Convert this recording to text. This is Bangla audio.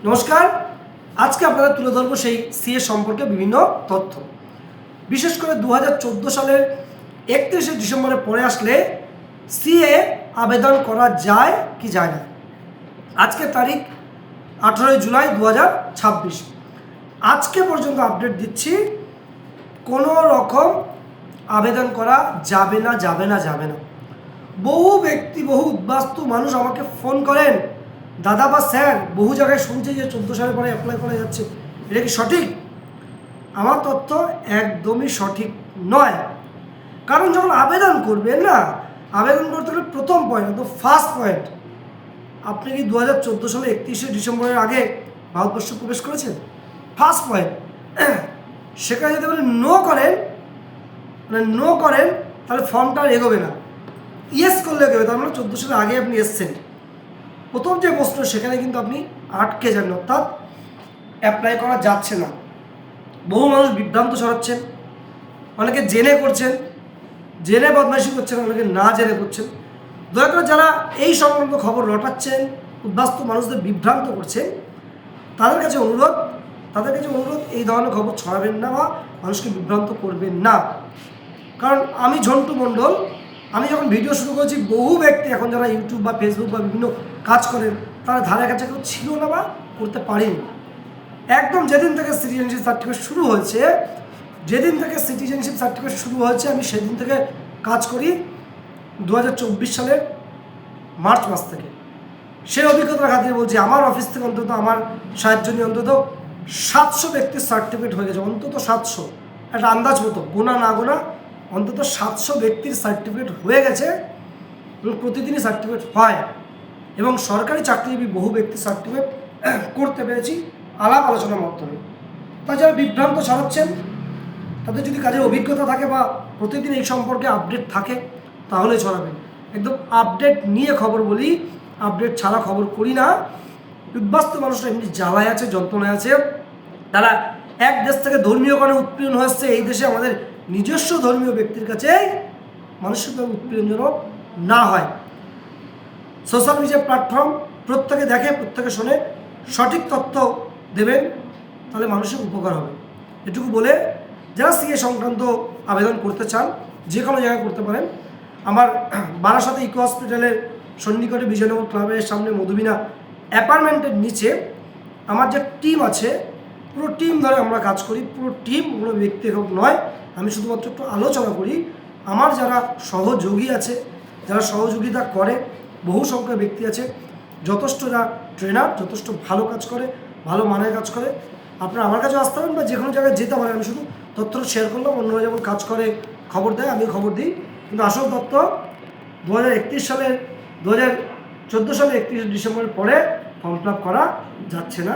নমস্কার। আজকে আপনাদের তুলে ধরবো সেই সিএ সম্পর্কে বিভিন্ন তথ্য। বিশেষ করে 2014 সালের 31শে ডিসেম্বরের পরে আসলে সিএ আবেদন করা যায় কি যায় না। আজকে তারিখ 18 জুলাই 2026। আজকে পর্যন্ত আপডেট দিচ্ছি, কোনো রকম আবেদন করা যাবে না। বহু ব্যক্তি, বহু উদ্বাস্তু মানুষ আমাকে ফোন করেন, দাদা বা স্যার বহু জায়গায় শুনছি যে 14 সালের পরে অ্যাপ্লাই করা যাচ্ছে, এটা কি সঠিক? আমার তথ্য একদমই সঠিক নয়। কারণ যখন আবেদন করবেন না, আবেদন করতে হলে প্রথম পয়েন্ট, একদম ফার্স্ট পয়েন্ট, আপনি কি 2014 সালে 31শে ডিসেম্বরের আগে ভারতবর্ষ প্রবেশ করেছেন? First point. সেখানে যদি বলে নো করেন তাহলে ফর্মটা আর এগোবে না। ইয়েস করলে এগোবে, তার মানে 14 সালের আগে আপনি এসছেন। প্রথম যে প্রশ্ন সেখানে কিন্তু আপনি আটকে যান, অর্থাৎ অ্যাপ্লাই করা যাচ্ছে না। বহু মানুষ বিভ্রান্ত ছড়াচ্ছেন, অনেকে জেনে করছেন, জেনে বদমাইশি করছেন, অনেকে না জেনে করছেন। দয়া করে যারা এই সংক্রান্ত খবর রটাচ্ছেন, উদ্বাস্তু মানুষদের বিভ্রান্ত করছেন, তাদের কাছে অনুরোধ এই ধরনের খবর ছড়াবেন না বা মানুষকে বিভ্রান্ত করবেন না। কারণ আমি ঝন্টু মণ্ডল, আমি যখন ভিডিও শুরু করেছি, বহু ব্যক্তি এখন যারা ইউটিউব বা ফেসবুক বা বিভিন্ন কাজ করেন, তারা ধারে কাছে কেউ ছিল না বা করতে পারেনি। একদম যেদিন থেকে সিটিজেনশিপ সার্টিফিকেট শুরু হয়েছে, আমি সেদিন থেকে কাজ করি 2024 সালের মার্চ মাস থেকে। সেই অভিজ্ঞতার খাতিরে বলছি, আমার অফিস থেকে অন্তত আমার সাহায্য নিয়ে অন্তত 700 ব্যক্তির সার্টিফিকেট হয়ে গেছে, অন্তত 700। একটা আন্দাজ মতো, গোনা না গোনা অন্তত 700 ব্যক্তির সার্টিফিকেট হয়ে গেছে এবং প্রতিদিনই সার্টিফিকেট হয়। এবং সরকারি চাকরিজীবী বহু ব্যক্তির সার্টিফিকেট করতে পেরেছি আলাপ আলোচনার মাধ্যমে। তাছাড়া বিভ্রান্ত ছড়াচ্ছেন, তাদের যদি কাজের অভিজ্ঞতা থাকে বা প্রতিদিন এই সম্পর্কে আপডেট থাকে তাহলে ছড়াবেন। একদম আপডেট নিয়ে খবর বলি, আপডেট ছাড়া খবর করি না। উদ্বাস্তু মানুষরা এমনি জ্বালায় আছে, যন্ত্রণায় আছে। তারা এক দেশ থেকে ধর্মীয় কারণে উৎপীড়ন হচ্ছে, এই দেশে আমাদের নিজস্ব ধর্মীয় ব্যক্তির কাছে মানসিকভাবে উৎপীড়নজনক না হয়। সোশ্যাল মিডিয়া প্ল্যাটফর্ম প্রত্যেকে দেখে, প্রত্যেকে শোনে, সঠিক তথ্য দেবেন, তাহলে মানুষের উপকার হবে। এটুকু বলে যারা সিএ সংক্রান্ত আবেদন করতে চান, যে কোনো জায়গায় করতে পারেন। আমার বারাসাতে ইকো হসপিটালের সন্নিকটে বিজয়নগর ক্লাবের সামনে মধুবিনা অ্যাপার্টমেন্টের নিচে আমার যে টিম আছে, পুরো টিম ধরে আমরা কাজ করি। পুরো টিম, কোনো ব্যক্তি একক নয়। আমি শুধুমাত্র একটু আলোচনা করি। আমার যারা সহযোগী আছে, যারা সহযোগিতা করে, বহু সংখ্যক ব্যক্তি আছে, যথেষ্ট যারা ট্রেনার, যথেষ্ট ভালো কাজ করে, ভালো মানের কাজ করে। আপনারা আমার কাছেও আসতে পারেন বা যে কোনো জায়গায় যেতে পারেন। আমি শুধু তথ্যটা শেয়ার করলাম, অন্যরা যেমন কাজ করে খবর দেয়, আমি খবর দিই। কিন্তু আসল তথ্য 2014 সালের 31 ডিসেম্বরের পরে ফর্ম ফিল আপ করা যাচ্ছে না।